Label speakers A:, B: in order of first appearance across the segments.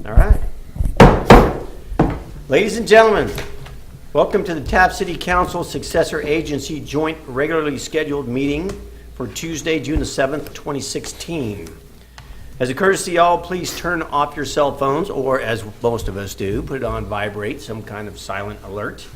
A: All right. Ladies and gentlemen, welcome to the Taft City Council Successor Agency Joint Regularly Scheduled Meeting for Tuesday, June the 7th, 2016. As a courtesy to all, please turn off your cell phones, or as most of us do, put it on vibrate, some kind of silent alert.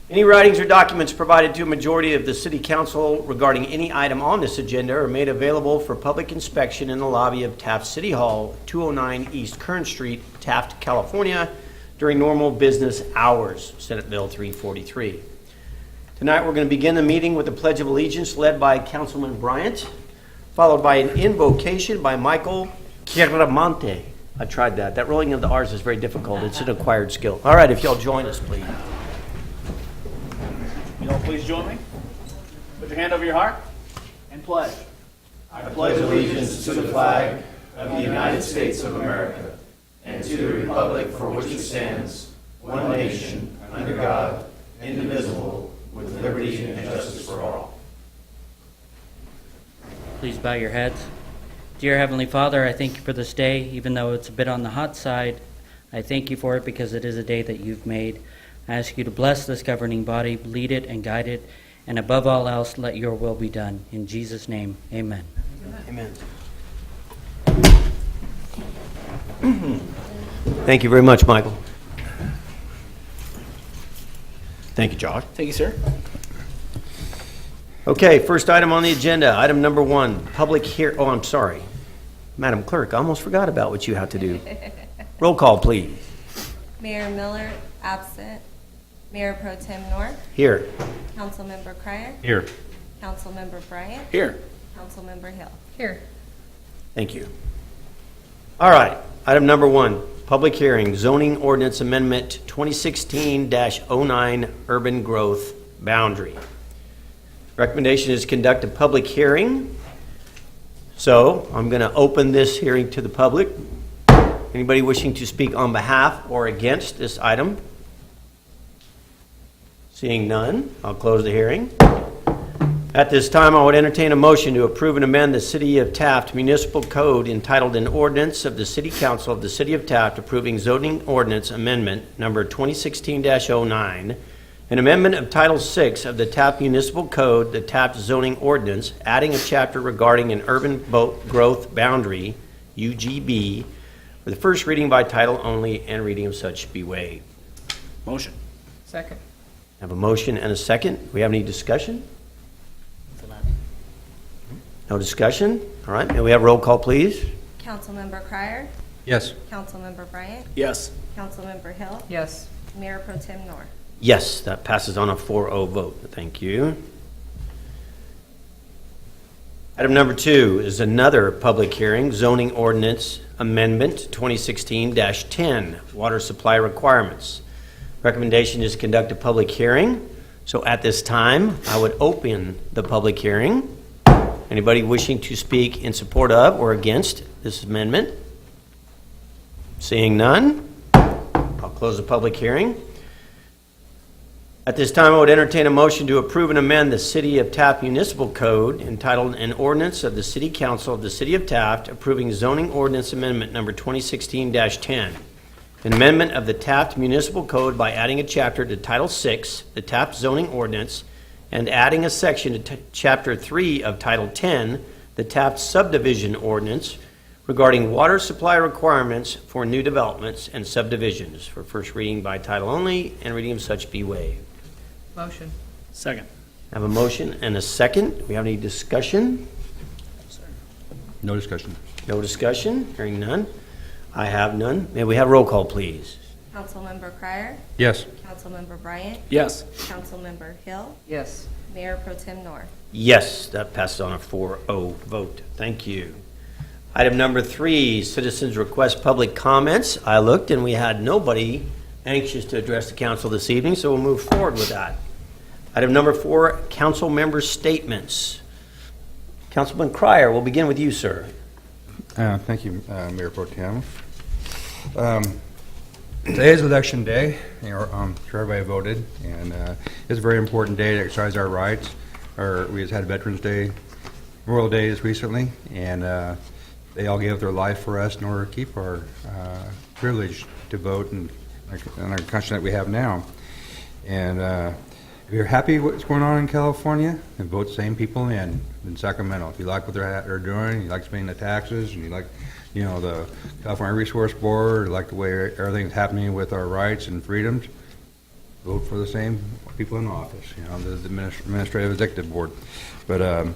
A: Any writings or documents provided to a majority of the City Council regarding any item on this agenda are made available for public inspection in the lobby of Taft City Hall, 209 East Kern Street, Taft, California, during normal business hours, Senate Bill 343. Tonight we're going to begin the meeting with the Pledge of Allegiance led by Councilman Bryant, followed by an invocation by Michael Chiaramonte. I tried that. That rolling of the R's is very difficult. It's an acquired skill. All right, if y'all join us, please.
B: You all please join me. Put your hand over your heart and pledge.
C: I pledge allegiance to the flag of the United States of America and to the republic for which it stands, one nation, under God, indivisible, with liberty and justice for all.
D: Please bow your heads. Dear Heavenly Father, I thank you for this day. Even though it's a bit on the hot side, I thank you for it because it is a day that you've made. I ask you to bless this governing body, lead it and guide it, and above all else, let your will be done. In Jesus' name, amen.
A: Amen. Thank you very much, Michael. Thank you, Josh.
B: Thank you, sir.
A: Okay, first item on the agenda, item number 1, public hearing. Oh, I'm sorry. Madam Clerk, I almost forgot about what you have to do. Roll call, please.
E: Mayor Miller, absent. Mayor Pro Tem North.
A: Here.
E: Councilmember Cryer.
A: Here.
E: Councilmember Bryant.
B: Here.
E: Councilmember Hill.
F: Here.
A: Thank you. All right, item number 1, public hearing, zoning ordinance amendment 2016-09 urban growth boundary. Recommendation is conduct a public hearing. So I'm going to open this hearing to the public. Anybody wishing to speak on behalf or against this item? Seeing none, I'll close the hearing. At this time, I would entertain a motion to approve and amend the City of Taft Municipal Code entitled An Ordinance of the City Council of the City of Taft approving zoning ordinance amendment number 2016-09, an amendment of Title VI of the Taft Municipal Code, the Taft Zoning Ordinance, adding a chapter regarding an urban growth boundary, UGB, for the first reading by title only and reading of such be waived.
B: Motion.
F: Second.
A: I have a motion and a second. Do we have any discussion? No discussion? All right, may we have roll call, please?
E: Councilmember Cryer.
C: Yes.
E: Councilmember Bryant.
B: Yes.
E: Councilmember Hill.
F: Yes.
E: Mayor Pro Tem North.
A: Yes, that passes on a 4-0 vote. Thank you. Item number 2 is another public hearing, zoning ordinance amendment 2016-10, water supply requirements. Recommendation is conduct a public hearing. So at this time, I would open the public hearing. Anybody wishing to speak in support of or against this amendment? Seeing none, I'll close the public hearing. At this time, I would entertain a motion to approve and amend the City of Taft Municipal Code entitled An Ordinance of the City Council of the City of Taft approving zoning ordinance amendment number 2016-10. An amendment of the Taft Municipal Code by adding a chapter to Title VI, the Taft Zoning Ordinance, and adding a section to Chapter 3 of Title 10, the Taft Subdivision Ordinance, regarding water supply requirements for new developments and subdivisions for first reading by title only and reading of such be waived.
F: Motion.
B: Second.
A: I have a motion and a second. Do we have any discussion?
C: No discussion.
A: No discussion? Hearing none. I have none. May we have roll call, please?
E: Councilmember Cryer.
C: Yes.
E: Councilmember Bryant.
B: Yes.
E: Councilmember Hill.
F: Yes.
E: Mayor Pro Tem North.
A: Yes, that passes on a 4-0 vote. Thank you. Item number 3, citizens request public comments. I looked and we had nobody anxious to address the council this evening, so we'll move forward with that. Item number 4, council member statements. Councilman Cryer, we'll begin with you, sir.
G: Thank you, Mayor Pro Tem. Today is election day. Sure, everybody voted, and it's a very important day to exercise our rights. We just had Veterans Day, Memorial Day recently, and they all gave their life for us in order to keep our privilege to vote and our country that we have now. And if you're happy with what's going on in California, then vote the same people in Sacramento. If you like what they're doing, you like paying the taxes, and you like, the California Resource Board, you like the way everything's happening with our rights and freedoms, vote for the same people in office, the Administrative Executive Board. But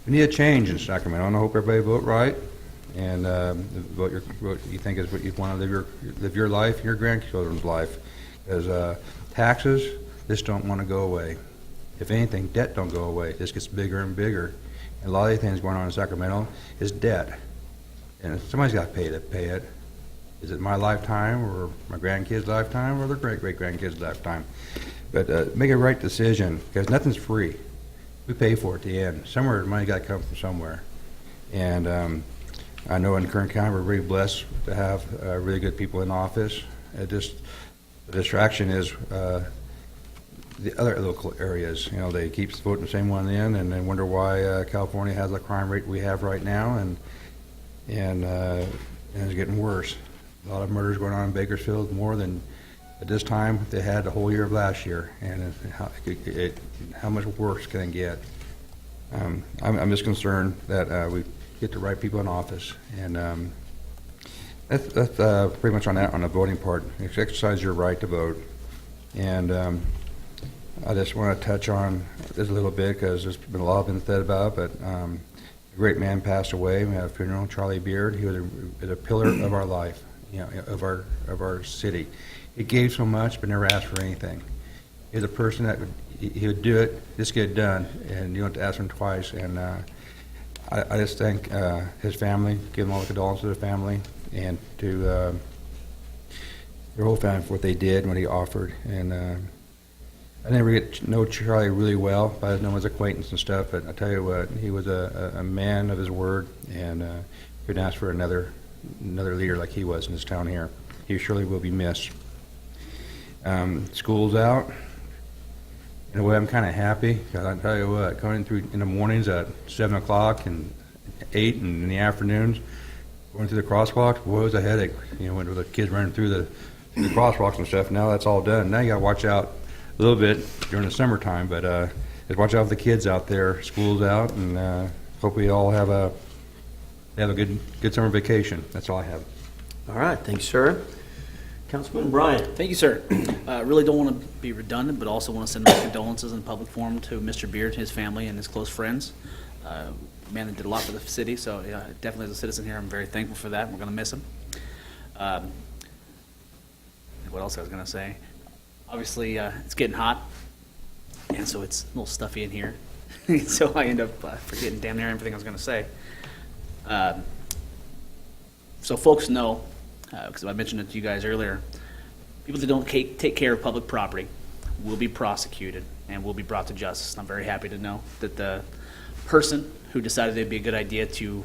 G: we need a change in Sacramento, and I hope everybody vote right and vote what you think is what you want to live your life and your grandchildren's life. Because taxes just don't want to go away. If anything, debt don't go away. This gets bigger and bigger. And a lot of the things going on in Sacramento is debt. And somebody's got to pay it. Is it my lifetime or my grandkids' lifetime or their great-great-grandkids' lifetime? But make a right decision, because nothing's free. We pay for it at the end. Somewhere, the money got to come from somewhere. And I know in Kern County, we're really blessed to have really good people in office. The distraction is the other local areas. They keep voting the same one in, and they wonder why California has the crime rate we have right now, and it's getting worse. A lot of murders going on in Bakersfield, more than at this time they had the whole year of last year, and how much worse can it get? I'm just concerned that we get the right people in office, and that's pretty much on the voting part. Exercise your right to vote, and I just want to touch on this a little bit because there's been a lot been said about it, but a great man passed away. We had a funeral, Charlie Beard. He was a pillar of our life, of our city. He gave so much but never asked for anything. He was a person that he would do it, just get it done, and you don't have to ask him twice. And I just thank his family, give him all the condolences to the family, and to their whole family for what they did and what he offered. And I never get to know Charlie really well, but I know his acquaintance and stuff. But I tell you what, he was a man of his word, and couldn't ask for another leader like he was in this town here. He surely will be missed. School's out. In a way, I'm kind of happy, because I tell you what, coming through in the mornings at 7 o'clock and 8 and in the afternoons, going through the crosswalks, boy, it was a headache. When the kids running through the crosswalks and stuff. Now that's all done. Now you got to watch out a little bit during the summertime, but just watch out for the kids out there. School's out, and hope we all have a good summer vacation. That's all I have.
A: All right, thanks, sir. Councilman Bryant.
B: Thank you, sir. Really don't want to be redundant, but also want to send my condolences in public forum to Mr. Beard, his family, and his close friends. Man that did a lot for the city, so definitely as a citizen here, I'm very thankful for that. We're going to miss him. What else I was going to say? Obviously, it's getting hot, and so it's a little stuffy in here. So I end up forgetting damn near everything I was going to say. So folks know, because I mentioned it to you guys earlier, people that don't take care of public property will be prosecuted and will be brought to justice. And I'm very happy to know that the person who decided it'd be a good idea to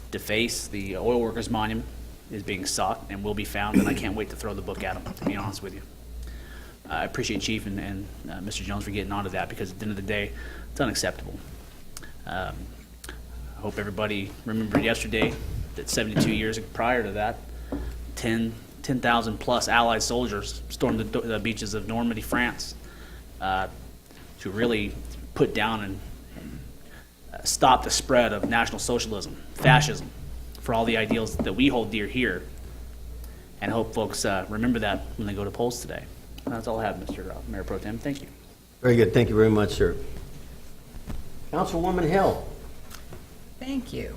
B: deface the oil workers monument is being sought and will be found, and I can't wait to throw the book at him, to be honest with you. I appreciate Chief and Mr. Jones for getting onto that, because at the end of the day, it's unacceptable. I hope everybody remembered yesterday that 72 years prior to that, 10,000 plus Allied soldiers stormed the beaches of Normandy, France, to really put down and stop the spread of National Socialism, fascism, for all the ideals that we hold dear here. And I hope folks remember that when they go to polls today. That's all I have, Mr. Mayor Pro Tem. Thank you.
A: Very good. Thank you very much, sir. Councilwoman Hill.
F: Thank you.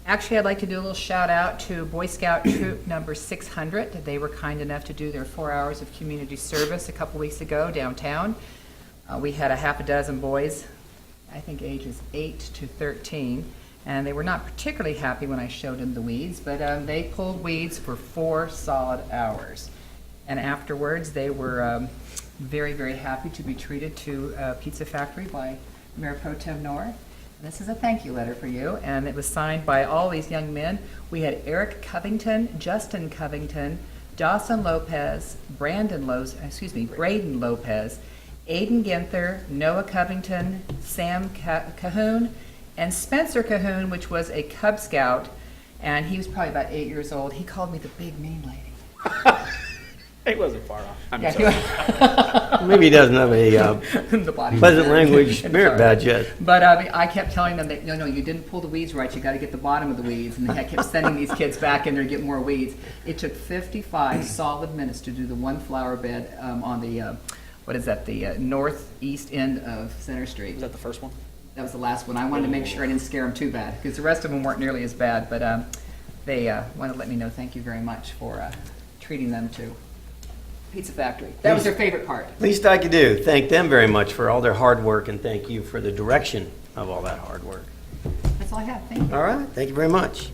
F: Actually, I'd like to do a little shout out to Boy Scout Troop number 600. They were kind enough to do their 4 hours of community service a couple weeks ago downtown. We had a half a dozen boys, I think ages 8 to 13, and they were not particularly happy when I showed them the weeds, but they pulled weeds for 4 solid hours. And afterwards, they were very, very happy to be treated to a pizza factory by Mayor Pro Tem North. This is a thank you letter for you, and it was signed by all these young men. We had Eric Covington, Justin Covington, Dawson Lopez, Braden Lopez, Aiden Ginther, Noah Covington, Sam Cahoon, and Spencer Cahoon, which was a Cub Scout, And he was probably about 8 years old. He called me the big mean lady.
B: It wasn't far off. I'm
F: Yeah,
B: sorry.
A: Maybe he doesn't have a
F: the body.
A: pleasant language merit badge yet.
F: But I kept telling them that, no, you didn't pull the weeds right. You got to get the bottom of the weeds. And I kept sending these kids back in there to get more weeds. It took 55 solid minutes to do the one flower bed on the, what is that, the northeast end of Center Street.
B: Was that the first one?
F: That was the last one. I wanted to make sure I didn't scare them too bad, because the rest of them weren't nearly as bad. But they wanted to let me know, thank you very much for treating them to Pizza Factory. That was their favorite part.
A: Least I could do, thank them very much for all their hard work, and thank you for the direction of all that hard work.
F: That's all I have. Thank you.
A: All right, thank you very much.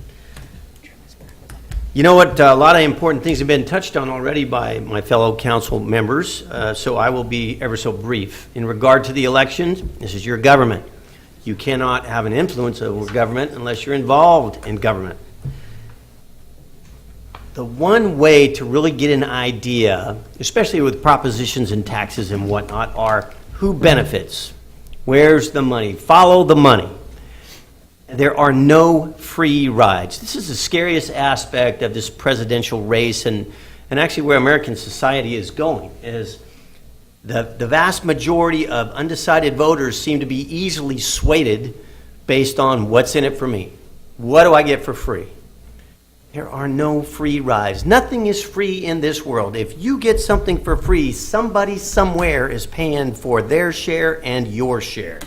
A: You know what, a lot of important things have been touched on already by my fellow council members, so I will be ever so brief. In regard to the elections, this is your government. You cannot have an influence over government unless you're involved in government. The one way to really get an idea, especially with propositions and taxes and whatnot, are who benefits, where's the money, follow the money. There are no free rides. This is the scariest aspect of this presidential race, and actually where American society is going, is the vast majority of undecided voters seem to be easily swayed based on what's in it for me. What do I get for free? There are no free rides. Nothing is free in this world. If you get something for free, somebody somewhere is paying for their share and your share.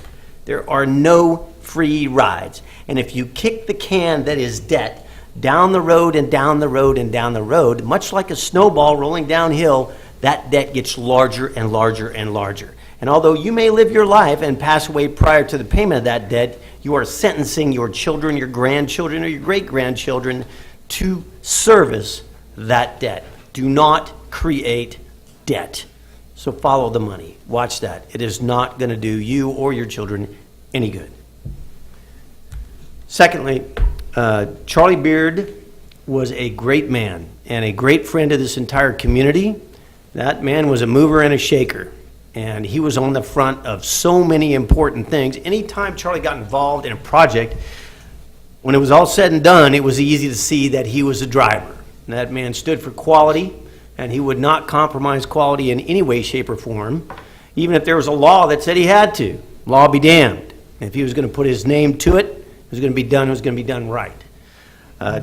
A: There are no free rides. And if you kick the can that is debt down the road and down the road and down the road, much like a snowball rolling downhill, that debt gets larger and larger and larger. And although you may live your life and pass away prior to the payment of that debt, you are sentencing your children, your grandchildren, or your great-grandchildren to service that debt. Do not create debt. So follow the money. Watch that. It is not going to do you or your children any good. Secondly, Charlie Beard was a great man and a great friend of this entire community. That man was a mover and a shaker, and he was on the front of so many important things. Anytime Charlie got involved in a project, when it was all said and done, it was easy to see that he was a driver. And that man stood for quality, and he would not compromise quality in any way, shape, or form, even if there was a law that said he had to. Law be damned. If he was going to put his name to it, it was going to be done, it was going to be done right.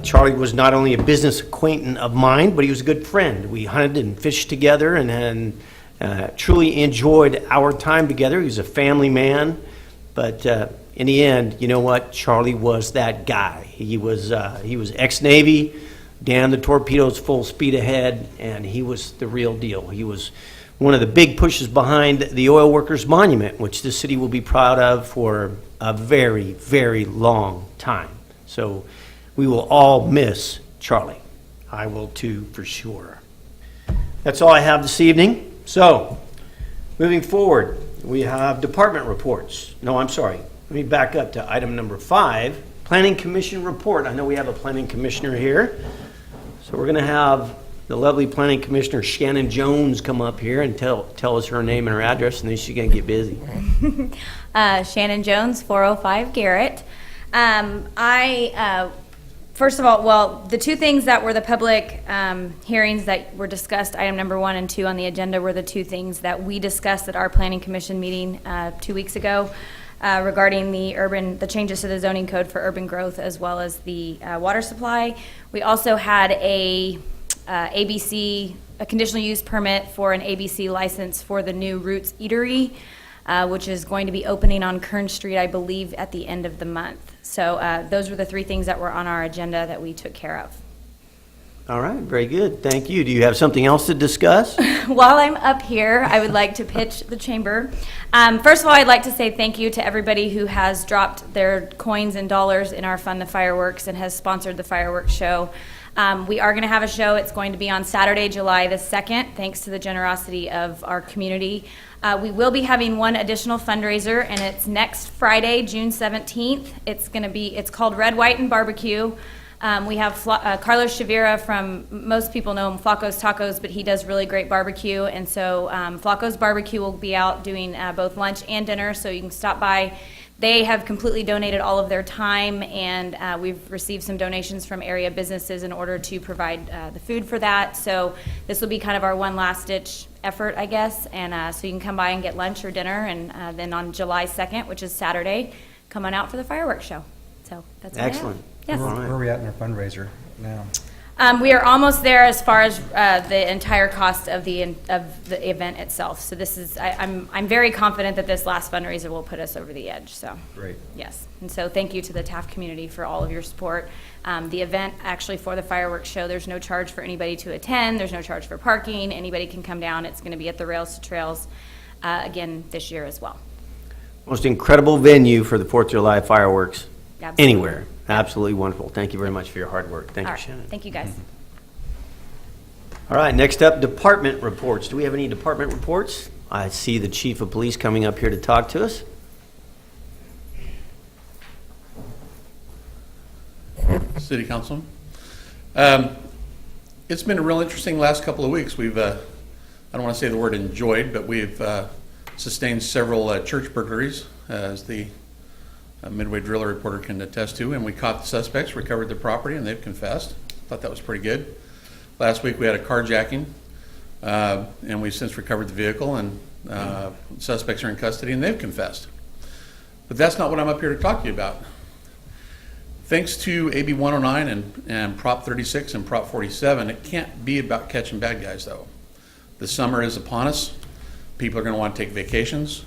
A: Charlie was not only a business acquaintance of mine, but he was a good friend. We hunted and fished together and truly enjoyed our time together. He was a family man, but in the end, you know what? Charlie was that guy. He was ex-Navy, damn the torpedoes full speed ahead, and he was the real deal. He was one of the big pushes behind the Oil Workers Monument, which the city will be proud of for a very, very long time. So we will all miss Charlie. I will too, for sure. That's all I have this evening. So, moving forward, we have department reports. No, I'm sorry. Let me back up to item number 5, Planning Commission report. I know we have a planning commissioner here. So we're going to have the lovely planning commissioner Shannon Jones come up here and tell us her name and her address, and then she's going to get busy.
H: Shannon Jones, 405 Garrett. First of all, well, the two things that were the public hearings that were discussed, item number 1 and 2 on the agenda, were the two things that we discussed at our planning commission meeting 2 weeks ago regarding the changes to the zoning code for urban growth as well as the water supply. We also had a conditional use permit for an ABC license for the new Roots Eatery, which is going to be opening on Kern Street, I believe, at the end of the month. So those were the 3 things that were on our agenda that we took care of.
A: All right, very good. Thank you. Do you have something else to discuss?
H: While I'm up here, I would like to pitch the chamber. First of all, I'd like to say thank you to everybody who has dropped their coins and dollars in our Fund the Fireworks and has sponsored the fireworks show. We are going to have a show. It's going to be on Saturday, July the 2nd, thanks to the generosity of our community. We will be having one additional fundraiser, and it's next Friday, June 17th. It's called Red, White, and Barbecue. We have Carlos Chavira from, most people know him, Flacco's Tacos, but he does really great barbecue. And so Flacco's Barbecue will be out doing both lunch and dinner, so you can stop by They have completely donated all of their time, and we've received some donations from area businesses in order to provide the food for that. So this will be kind of our one last ditch effort, I guess. And so you can come by and get lunch or dinner, and then on July 2nd, which is Saturday, come on out for the fireworks show. So that's what I have.
A: Excellent.
H: Yes.
A: All right.
G: Where are we at in our fundraiser now?
H: We are almost there as far as the entire cost of the event itself. So this is, I'm very confident that this last fundraiser will put us over the edge. So
G: Great.
H: yes, and so thank you to the Taft community for all of your support. The event actually for the fireworks show, there's no charge for anybody to attend. There's no charge for parking. Anybody can come down. It's going to be at the Rails to Trails again this year as well.
A: Most incredible venue for the 4th of July fireworks
H: Absolutely.
A: anywhere. Absolutely wonderful. Thank you very much for your hard work. Thank
H: All
A: you,
H: right.
A: Shannon.
H: Thank you, guys.
A: All right, next up, department reports. Do we have any department reports? I see the chief of police coming up here to talk to us.
I: City Councilman. It's been a real interesting last couple of weeks. We've, I don't want to say the word enjoyed, but we've sustained several church burglaries, as the Midway Driller reporter can attest to, and we caught the suspects, recovered the property, and they've confessed. Thought that was pretty good. Last week we had a carjacking, and we've since recovered the vehicle, and suspects are in custody, and they've confessed. But that's not what I'm up here to talk to you about. Thanks to AB 109 and Prop 36 and Prop 47, it can't be about catching bad guys, though. The summer is upon us. People are going to want to take vacations.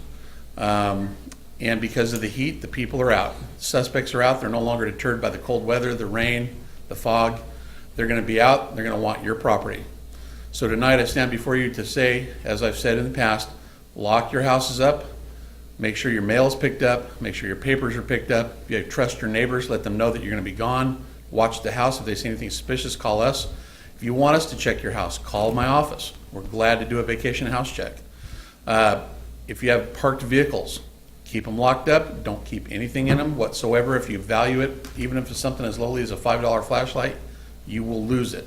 I: And because of the heat, the people are out. Suspects are out. They're no longer deterred by the cold weather, the rain, the fog. They're going to be out. They're going to want your property. So tonight I stand before you to say, as I've said in the past, lock your houses up. Make sure your mail is picked up. Make sure your papers are picked up. If you trust your neighbors, let them know that you're going to be gone. Watch the house. If they see anything suspicious, call us. If you want us to check your house, call my office. We're glad to do a vacation house check. If you have parked vehicles, keep them locked up. Don't keep anything in them whatsoever. If you value it, even if it's something as lowly as a $5 flashlight, you will lose it.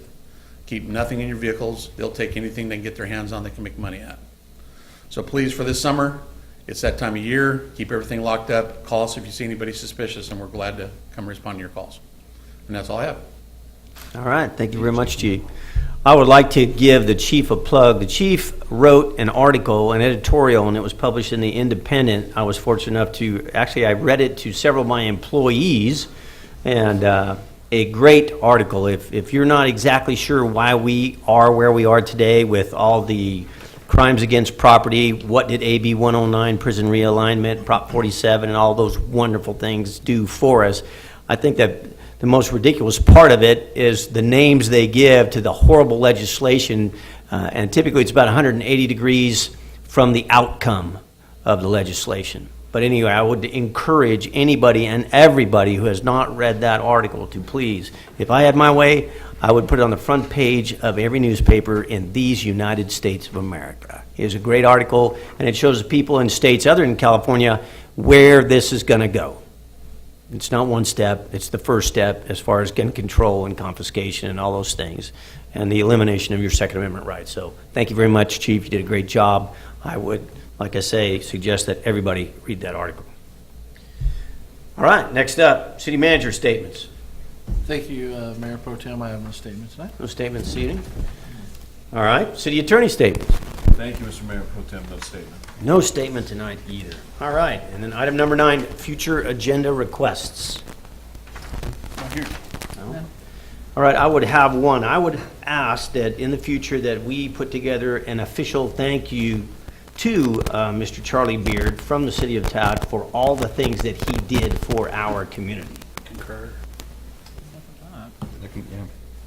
I: Keep nothing in your vehicles. They'll take anything they can get their hands on they can make money at. So please, for this summer, it's that time of year. Keep everything locked up. Call us if you see anybody suspicious, and we're glad to come respond to your calls. And that's all I have.
A: All right, thank you very much, Chief. I would like to give the chief a plug. The chief wrote an article, an editorial, and it was published in the Independent. I was fortunate enough to, actually, I read it to several of my employees, and a great article. If you're not exactly sure why we are where we are today with all the crimes against property, what did AB 109, prison realignment, Prop 47, and all those wonderful things do for us, I think that the most ridiculous part of it is the names they give to the horrible legislation, and typically it's about 180 degrees from the outcome of the legislation. But anyway, I would encourage anybody and everybody who has not read that article to please, if I had my way, I would put it on the front page of every newspaper in these United States of America. It is a great article, and it shows people in states other than California where this is going to go. It's not one step, it's the first step as far as gun control and confiscation and all those things, and the elimination of your Second Amendment rights. So thank you very much, Chief. You did a great job. I would, like I say, suggest that everybody read that article. All right, next up, city manager statements.
J: Thank you, Mayor Pro Tem. I have no statement tonight.
A: No statements this evening. All right, city attorney statements.
K: Thank you, Mr. Mayor Pro Tem. No statement.
A: No statement tonight either. All right, and then item number 9, future agenda requests.
J: Not here.
A: No? All right, I would have one. I would ask that in the future that we put together an official thank you to Mr. Charlie Beard from the city of Taft for all the things that he did for our community.
J: Concur.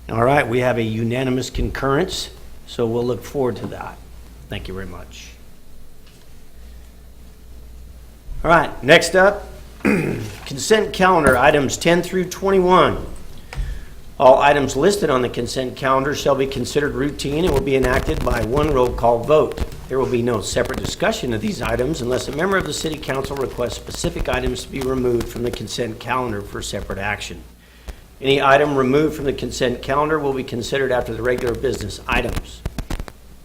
A: All right, we have a unanimous concurrence, so we'll look forward to that. Thank you very much. All right, next up, consent calendar, items 10 through 21. All items listed on the consent calendar shall be considered routine and will be enacted by one roll call vote. There will be no separate discussion of these items unless a member of the city council requests specific items to be removed from the consent calendar for separate action. Any item removed from the consent calendar will be considered after the regular business items.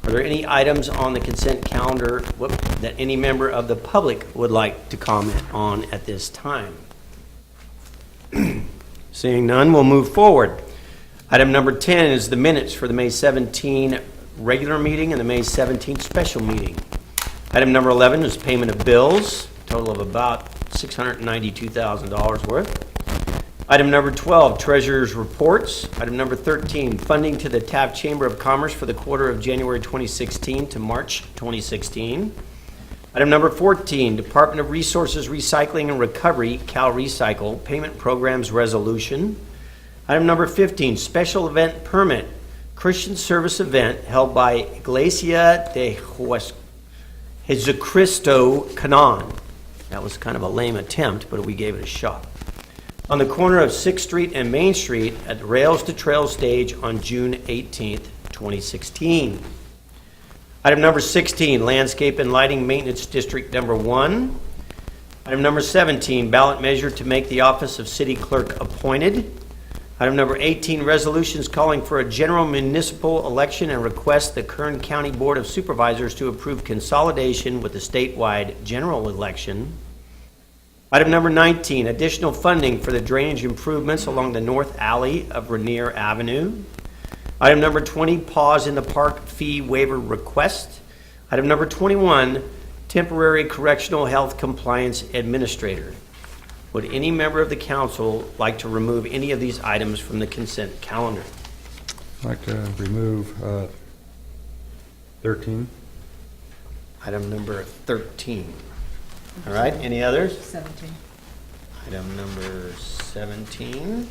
A: Are there any items on the consent calendar that any member of the public would like to comment on at this time? Seeing none, we'll move forward. Item number 10 is the minutes for the May 17 regular meeting and the May 17 special meeting. Item number 11 is payment of bills, total of about $692,000 worth. Item number 12, treasurer's reports. Item number 13, funding to the Taft Chamber of Commerce for the quarter of January 2016 to March 2016. Item number 14, Department of Resources Recycling and Recovery, Cal Recycle, Payment Programs Resolution. Item number 15, special event permit, Christian service event held by Iglesia de Jesucristo Canon. That was kind of a lame attempt, but we gave it a shot. On the corner of 6th Street and Main Street at the Rails to Trails stage on June 18th, 2016. Item number 16, Landscape and Lighting Maintenance District number 1. Item number 17, ballot measure to make the office of city clerk appointed. Item number 18, resolutions calling for a general municipal election and request the Kern County Board of Supervisors to approve consolidation with the statewide general election. Item number 19, additional funding for the drainage improvements along the north alley of Rainier Avenue. Item number 20, pause in the park fee waiver request. Item number 21, temporary correctional health compliance administrator. Would any member of the council like to remove any of these items from the consent calendar?
G: I'd like to remove 13.
A: Item number 13. All right, any others?
F: 17.
A: Item number 17.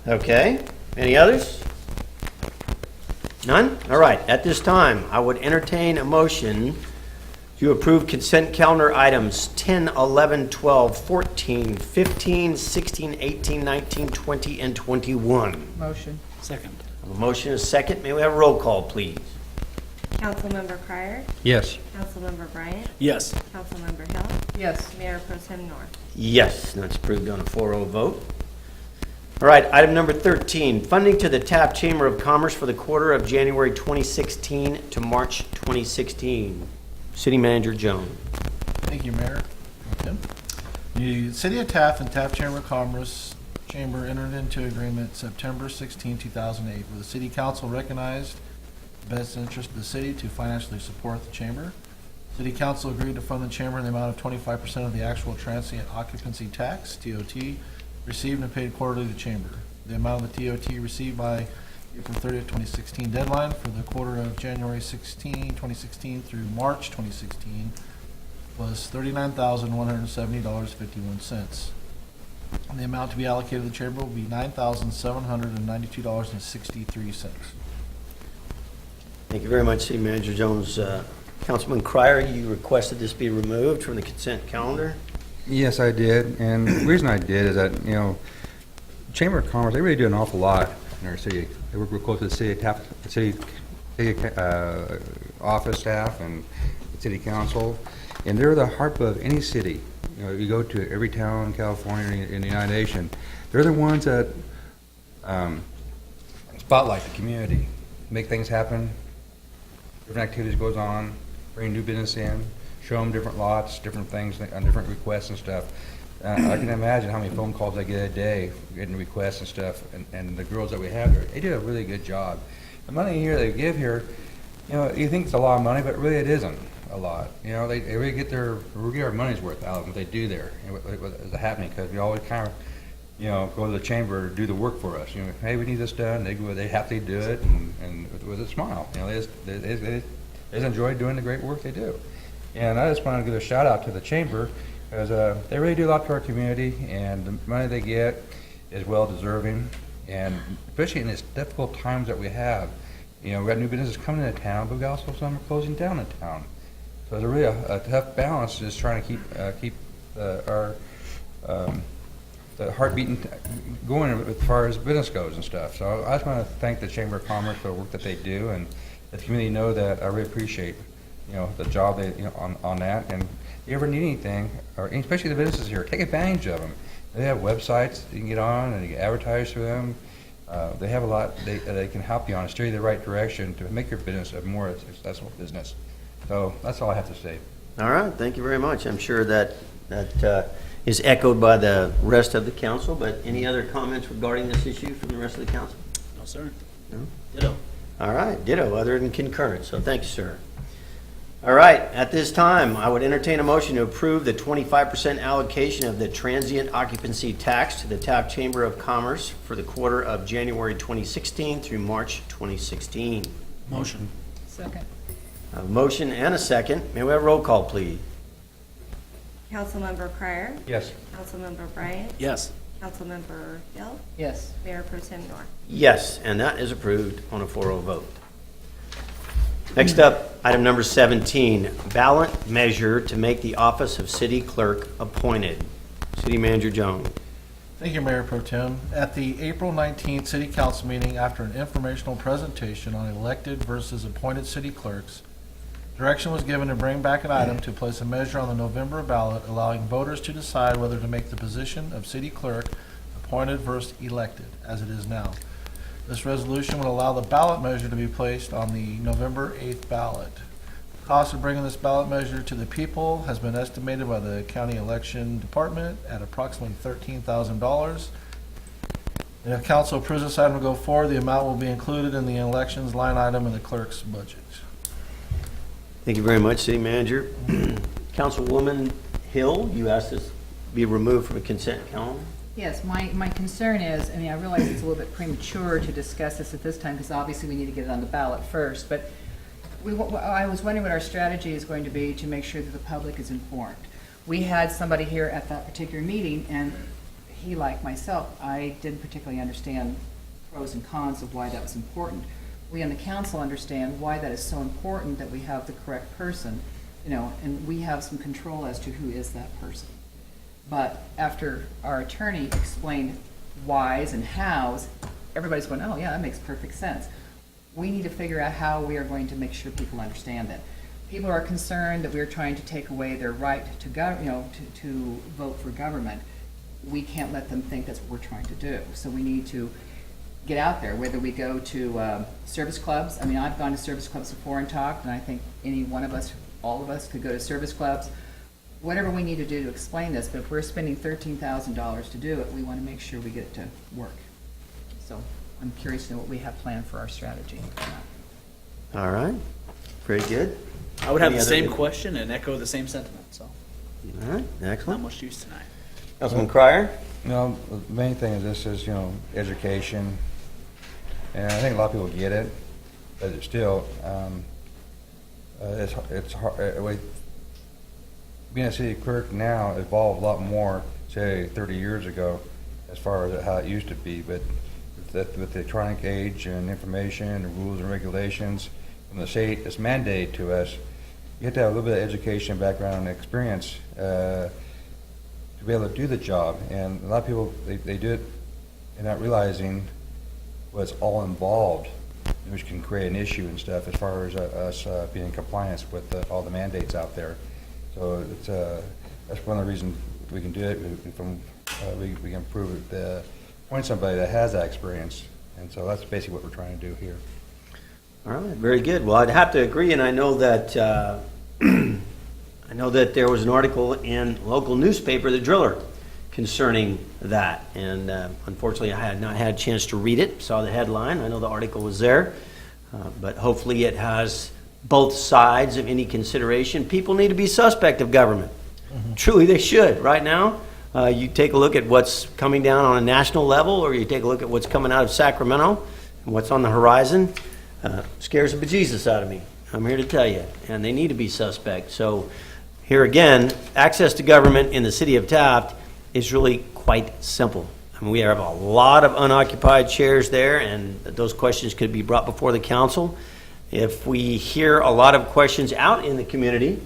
A: Okay, any others? None? All right, at this time, I would entertain a motion to approve consent calendar items 10, 11, 12, 14, 15, 16, 18, 19, 20, and 21.
F: Motion.
B: Second.
A: A motion is second. May we have a roll call, please?
E: Councilmember Cryer,
G: Yes.
E: Councilmember Bryant,
B: Yes.
E: Councilmember Hill,
F: Yes.
E: Mayor Pro Tem North.
A: Yes, that's approved on a 4-0 vote. All right, item number 13, funding to the Taft Chamber of Commerce for the quarter of January 2016 to March 2016. City Manager Jones.
J: Thank you, Mayor. Tim. The City of Taft and Taft Chamber of Commerce Chamber entered into agreement September 16, 2008, where the City Council recognized the best interest of the city to financially support the Chamber. City Council agreed to fund the Chamber in the amount of 25% of the actual transient occupancy tax, TOT, received and paid quarterly to the Chamber. The amount of the TOT received by April 30th, 2016 deadline for the quarter of January 2016 through March 2016 was $39,170.51. And the amount to be allocated to the Chamber will be $9,792.63.
A: Thank you very much, City Manager Jones. Councilman Cryer, you requested this be removed from the consent calendar?
G: Yes, I did, and the reason I did is that, Chamber of Commerce, they really do an awful lot in our city. They work real close to the city, office staff and the city council, and they're the heart of any city. You go to every town in California, in the United Nation, they're the ones that spotlight the community, make things happen, different activities goes on, bring new business in, show them different lots, different things, on different requests and stuff. I can imagine how many phone calls I get a day, getting requests and stuff, and the girls that we have there, they do a really good job. The money here they give here, you think it's a lot of money, but really it isn't a lot. They really get our money's worth out of what they do there, what is happening, because we always kind of, go to the chamber to do the work for us. Hey, we need this done. They happily do it, and with a smile. They just enjoy doing the great work they do. And I just want to give a shout out to the chamber, because they really do a lot to our community, and the money they get is well deserving, and especially in these difficult times that we have. We've got new businesses coming into town, but we also some are closing down in town. So it's really a tough balance, just trying to keep our the heart beating going as far as business goes and stuff. So I just want to thank the Chamber of Commerce for the work that they do, and let the community know that I really appreciate the job they on that. And if you ever need anything, or especially the businesses here, take advantage of them. They have websites you can get on and you can advertise through them. They have a lot they can help you on, steer you the right direction to make your business a more successful business. So that's all I have to say.
A: All right, thank you very much. I'm sure that is echoed by the rest of the council, but any other comments regarding this issue from the rest of the council?
B: No, sir.
A: No?
B: Ditto.
A: All right, ditto, other than concurrence, so thank you, sir. All right, at this time, I would entertain a motion to approve the 25% allocation of the transient occupancy tax to the Taft Chamber of Commerce for the quarter of January 2016 through March 2016.
B: Motion.
F: Second.
A: A motion and a second. May we have a roll call, please?
E: Councilmember Crier,
G: Yes.
E: Councilmember Bryant,
B: Yes.
E: Councilmember Hill,
F: Yes.
E: Mayor Pro Tem Nor.
A: Yes, and that is approved on a 4-0 vote. Next up, item number 17, ballot measure to make the office of city clerk appointed. City Manager Jones.
J: Thank you, Mayor Pro Tem. At the April 19th City Council meeting, after an informational presentation on elected versus appointed city clerks, direction was given to bring back an item to place a measure on the November ballot, allowing voters to decide whether to make the position of city clerk appointed versus elected, as it is now. This resolution would allow the ballot measure to be placed on the November 8th ballot. The cost of bringing this ballot measure to the people has been estimated by the county election department at approximately $13,000. And if council approves this item to go forward, the amount will be included in the elections line item in the clerk's budget.
A: Thank you very much, City Manager. Councilwoman Hill, you asked this be removed from a consent calendar?
F: Yes, my concern is, I mean, I realize it's a little bit premature to discuss this at this time, because obviously we need to get it on the ballot first, but I was wondering what our strategy is going to be to make sure that the public is informed. We had somebody here at that particular meeting, and he, like myself, I didn't particularly understand pros and cons of why that was important. We on the council understand why that is so important, that we have the correct person, and we have some control as to who is that person. But after our attorney explained whys and hows, everybody's going, oh yeah, that makes perfect sense. We need to figure out how we are going to make sure people understand that. People are concerned that we're trying to take away their right to to vote for government. We can't let them think that's what we're trying to do. So we need to get out there, whether we go to service clubs. I mean, I've gone to service clubs before and talked, and I think any one of us, all of us, could go to service clubs. Whatever we need to do to explain this, but if we're spending $13,000 to do it, we want to make sure we get it to work. So I'm curious to know what we have planned for our strategy.
A: All right, very good.
B: I would have
A: Any
B: the
A: other-
B: same question and echo the same sentiment, so
A: All right,
B: not
A: excellent.
B: much use tonight.
A: Councilman Crier?
G: No, the main thing is this is, education. And I think a lot of people get it, but it's still, it's hard. Being a city clerk now evolved a lot more, say, 30 years ago, as far as how it used to be. But with the electronic age and information and rules and regulations from the state, it's mandated to us. You have to have a little bit of education, background, and experience to be able to do the job. And a lot of people, they do it and not realizing what's all involved, which can create an issue and stuff as far as us being in compliance with all the mandates out there. So it's, that's one of the reasons we can do it. We can prove it, point somebody that has that experience. And so that's basically what we're trying to do here.
A: All right, very good. Well, I'd have to agree, and I know that there was an article in a local newspaper, The Driller, concerning that. And unfortunately, I had not had a chance to read it. Saw the headline. I know the article was there, but hopefully it has both sides of any consideration. People need to be suspect of government. Mm-hmm. Truly, they should. Right now, you take a look at what's coming down on a national level, or you take a look at what's coming out of Sacramento and what's on the horizon. Scares the bejesus out of me. I'm here to tell you. And they need to be suspect. So here again, access to government in the city of Taft is really quite simple. I mean, we have a lot of unoccupied chairs there, and those questions could be brought before the council. If we hear a lot of questions out in the community,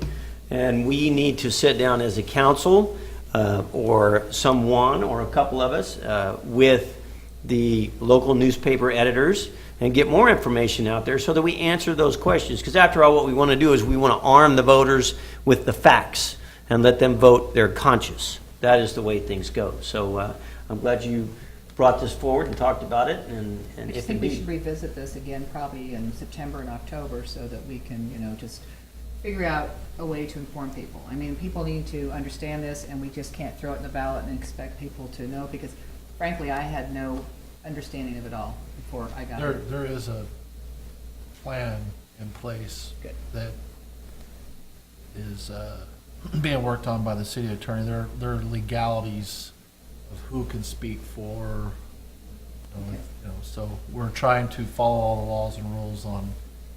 A: and we need to sit down as a council, or someone, or a couple of us, with the local newspaper editors, and get more information out there so that we answer those questions. Because after all, what we want to do is we want to arm the voters with the facts and let them vote their conscience. That is the way things go. So I'm glad you brought this forward and talked about it, and
F: I
A: if
F: just think we
A: indeed.
F: should revisit this again probably in September and October so that we can, just figure out a way to inform people. I mean, people need to understand this, and we just can't throw it in the ballot and expect people to know, because frankly, I had no understanding of it all before I got here.
J: There is a plan in place
F: Good.
J: that is being worked on by the city attorney. There are legalities of who can speak for, so we're trying to follow all the laws and rules on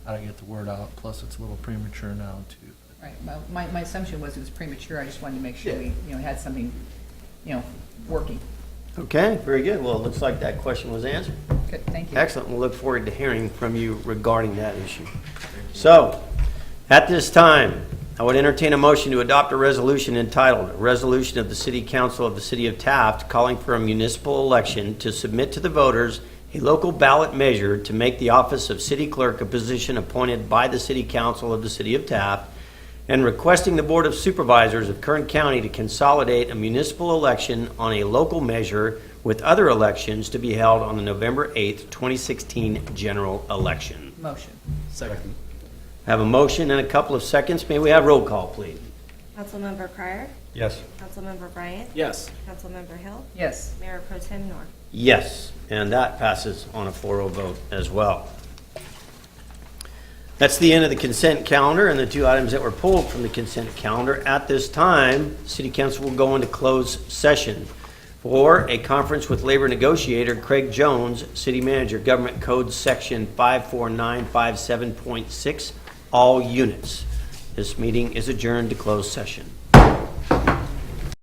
J: how to get the word out. Plus, it's a little premature now too.
F: Right, well, my assumption was it was premature, I just wanted to make sure we, had something, working.
A: Okay, very good. Well, it looks like that question was answered.
F: Good, thank you.
A: Excellent. We'll look forward to hearing from you regarding that issue. So, at this time, I would entertain a motion to adopt a resolution entitled, "A Resolution of the City Council of the City of Taft calling for a municipal election to submit to the voters a local ballot measure to make the office of city clerk a position appointed by the City Council of the City of Taft, and requesting the Board of Supervisors of Kern County to consolidate a municipal election on a local measure with other elections to be held on the November 8th, 2016 general election."
F: Motion.
B: Second.
A: I have a motion and a couple of seconds. May we have roll call, please?
E: Councilmember Crier,
G: Yes.
E: Councilmember Bryant,
B: Yes.
E: Councilmember Hill,
F: Yes.
E: Mayor Pro Tem Nor.
A: Yes, and that passes on a 4-0 vote as well. That's the end of the consent calendar and the two items that were pulled from the consent calendar. At this time, City Council will go into closed session for a conference with labor negotiator Craig Jones, City Manager, Government Code Section 54957.6, all units. This meeting is adjourned to closed session.